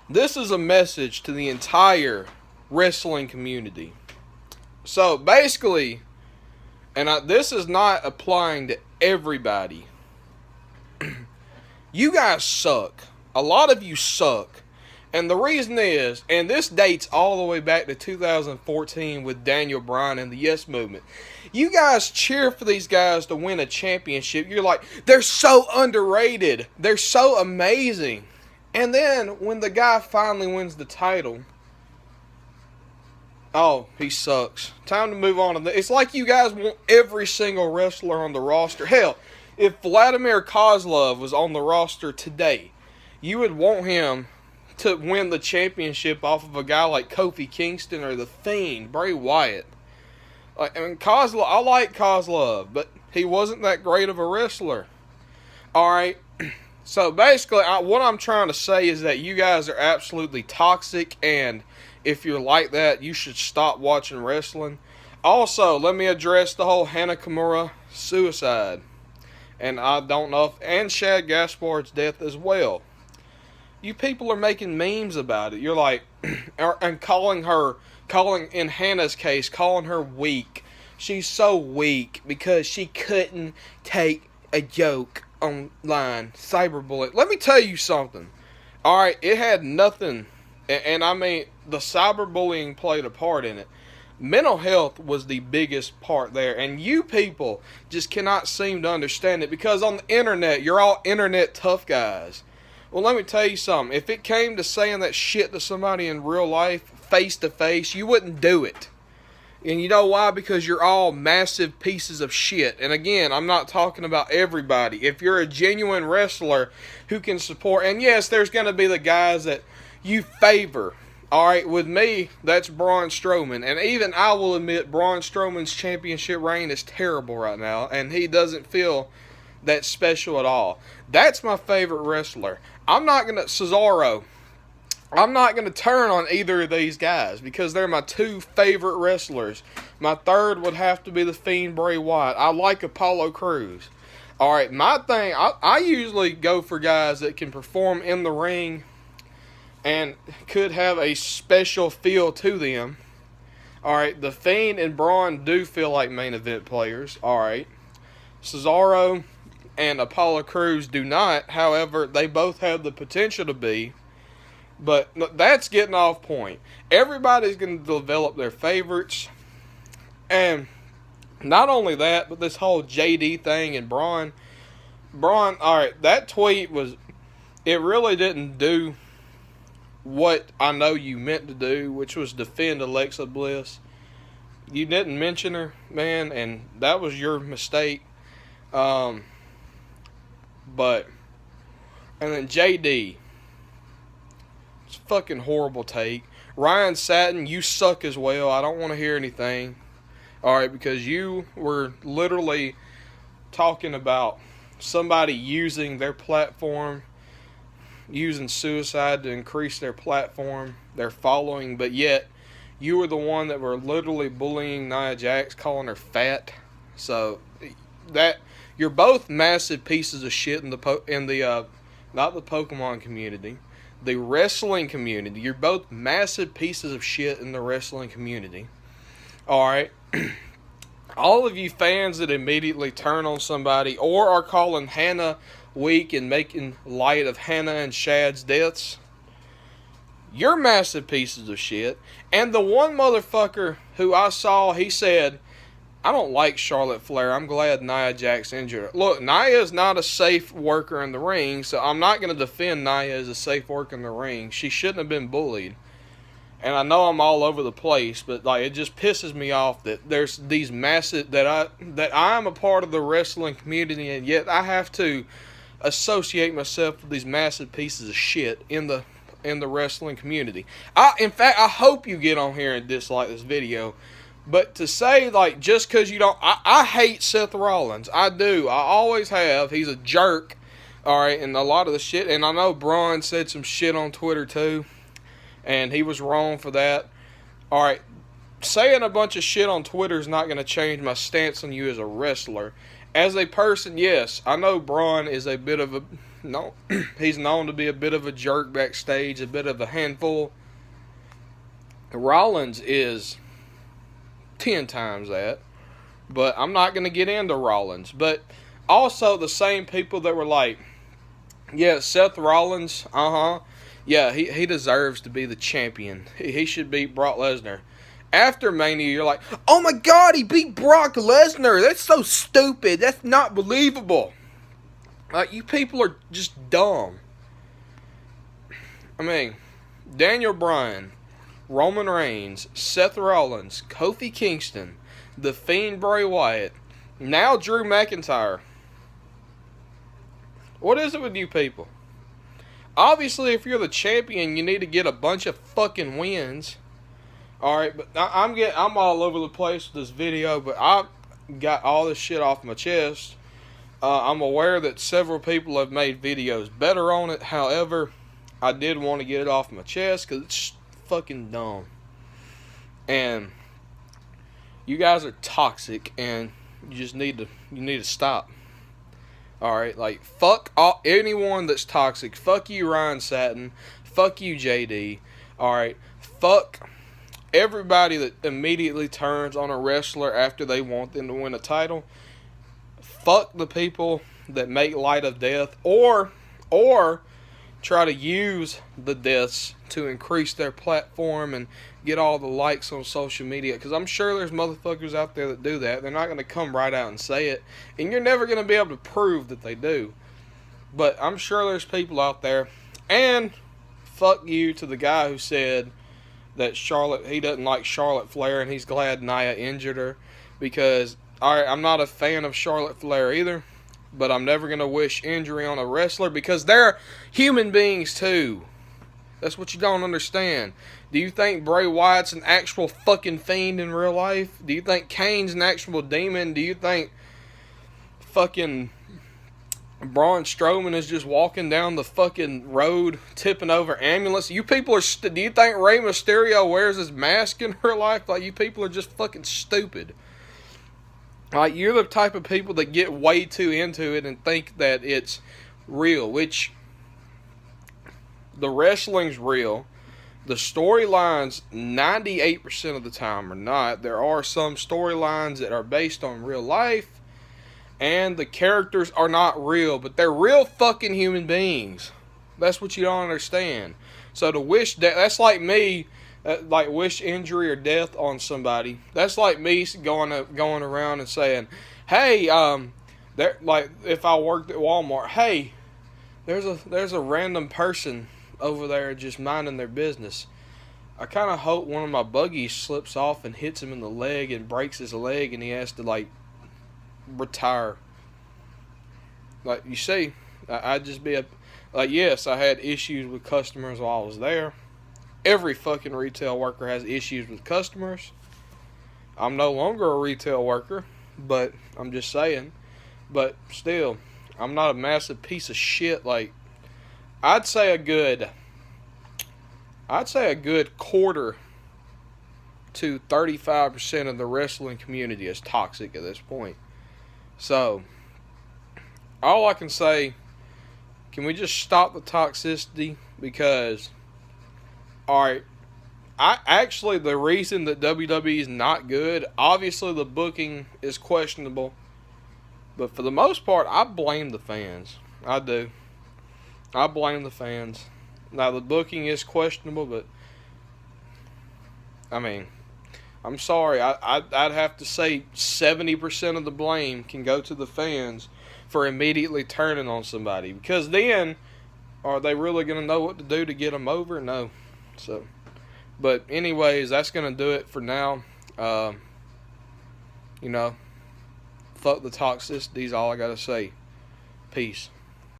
This is a message to the entire wrestling community. So basically, this is not applying to everybody. You guys suck. A lot of you suck. And the reason is, and this dates all the way back to 2014 with Daniel Bryan and the Yes Movement. You guys cheer for these guys to win a championship. You're like, they're so underrated. They're so amazing. And then when the guy finally wins the title, oh, he sucks. Time to move on. It's like you guys want every single wrestler on the roster. Hell, if Vladimir Kozlov was on the roster today, you would want him to win the championship off of a guy like Kofi Kingston or The Fiend, Bray Wyatt. Kozlov, I like Kozlov, but he wasn't that great of a wrestler. Alright, so basically what I'm trying to say is that you guys are absolutely toxic, and if you're like that, you should stop watching wrestling. Also, let me address the whole Hana Kimura suicide. And I don't know if, and Shad Gaspard's death as well. You people are making memes about it. You're like, and calling in Hannah's case, calling her weak. She's so weak because she couldn't take a joke online. Cyberbullying. Let me tell you something. Alright, it had nothing, and I mean, the cyberbullying played a part in it. Mental health was the biggest part there, and you people just cannot seem to understand it because on the internet, you're all internet tough guys. Well, let me tell you something. If it came to saying that shit to somebody in real life, face to face, you wouldn't do it. And you know why? Because you're all massive pieces of shit. And again, I'm not talking about everybody. If you're a genuine wrestler who can support, and yes, there's going to be the guys that you favor. Alright, with me, that's Braun Strowman. And even I will admit Braun Strowman's championship reign is terrible right now. And he doesn't feel that special at all. That's my favorite wrestler. Cesaro. I'm not going to turn on either of these guys because they're my two favorite wrestlers. My third would have to be The Fiend Bray Wyatt. I like Apollo Crews. Alright, my thing, I usually go for guys that can perform in the ring and could have a special feel to them. Alright, The Fiend and Braun do feel like main event players. Alright. Cesaro and Apollo Crews do not. However, they both have the potential to be. But that's getting off point. Everybody's going to develop their favorites. And not only that, but this whole JD thing and Braun, alright, that tweet was, it really didn't do what I know you meant to do, which was defend Alexa Bliss. You didn't mention her, man, and that was your mistake. But, and then JD, it's a fucking horrible take. Ryan Satin, you suck as well. I don't want to hear anything. Alright, because you were literally talking about somebody using their platform, using suicide to increase their platform, their following, but yet you were the one that were literally bullying Nia Jax, calling her fat. So that you're both massive pieces of shit in the not the Pokemon community, the wrestling community. You're both massive pieces of shit in the wrestling community. All right. All of you fans that immediately turn on somebody or are calling Hannah weak and making light of Hannah and Shad's deaths, you're massive pieces of shit. And the one motherfucker who I saw, he said, I don't like Charlotte Flair. I'm glad Nia Jax injured her. Look, Nia is not a safe worker in the ring, so I'm not going to defend Nia as a safe worker in the ring. She shouldn't have been bullied. And I know I'm all over the place, but like it just pisses me off that there's these massive that I'm a part of the wrestling community, and yet I have to associate myself with these massive pieces of shit in the wrestling community. In fact, I hope you get on here and dislike this video. But to say, like, just because you don't... I hate Seth Rollins. I do. I always have. He's a jerk. Alright, and a lot of the shit... And I know Braun said some shit on Twitter, too. And he was wrong for that. Alright, saying a bunch of shit on Twitter is not going to change my stance on you as a wrestler. As a person, yes, I know Braun is a bit of a no, he's known to be a bit of a jerk backstage, a bit of a handful. Rollins is 10 times that, but I'm not going to get into Rollins. But also the same people that were like, yeah, Seth Rollins, yeah, he deserves to be the champion. He should beat Brock Lesnar. After Mania, you're like, oh my God, he beat Brock Lesnar. That's so stupid. That's not believable. Like, you people are just dumb. I mean, Daniel Bryan, Roman Reigns, Seth Rollins, Kofi Kingston, The Fiend Bray Wyatt, now Drew McIntyre. What is it with you people? Obviously, if you're the champion, you need to get a bunch of fucking wins. Alright, but I'm all over the place with this video, but I got all this shit off my chest. I'm aware that several people have made videos better on it. However, I did want to get it off my chest because it's fucking dumb. And you guys are toxic, and you just need to stop. Alright, like, fuck anyone that's toxic. Fuck you, Ryan Satin. Fuck you, JD. Alright, fuck everybody that immediately turns on a wrestler after they want them to win a title. Fuck the people that make light of death or try to use the deaths to increase their platform and get all the likes on social media. Because I'm sure there's motherfuckers out there that do that. They're not going to come right out and say it. And you're never going to be able to prove that they do. But I'm sure there's people out there. And fuck you to the guy who said that he doesn't like Charlotte Flair and he's glad Nia injured her. Because, alright, I'm not a fan of Charlotte Flair either. But I'm never going to wish injury on a wrestler because they're human beings too. That's what you don't understand. Do you think Bray Wyatt's an actual fucking fiend in real life? Do you think Kane's an actual demon? Do you think fucking Braun Strowman is just walking down the fucking road tipping over ambulance? You people are do you think Rey Mysterio wears his mask in real life? Like, you people are just fucking stupid. Like, you're the type of people that get way too into it and think that it's real, which the wrestling's real. The storylines 98% of the time are not. There are some storylines that are based on real life, and the characters are not real, but they're real fucking human beings. That's what you don't understand. So to wish that's like me, like wish injury or death on somebody. That's like me going around and saying, "Hey, like if I worked at Walmart, hey, there's a random person over there just minding their business. I kind of hope one of my buggies slips off and hits him in the leg and breaks his leg and he has to like retire." Like, you see, I'd just be like, yes, I had issues with customers while I was there. Every fucking retail worker has issues with customers. I'm no longer a retail worker, but I'm just saying. But still, I'm not a massive piece of shit. Like, I'd say a good quarter to 35% of the wrestling community is toxic at this point. So, all I can say, can we just stop the toxicity? Because, alright, the reason that WWE is not good, obviously the booking is questionable. But for the most part, I blame the fans. I do. I blame the fans. Now, the booking is questionable, but, I mean, I'm sorry. I'd have to say 70% of the blame can go to the fans for immediately turning on somebody. Because then, are they really going to know what to do to get them over? No. So, but anyways, that's going to do it for now. Fuck the toxicity is all I got to say. Peace.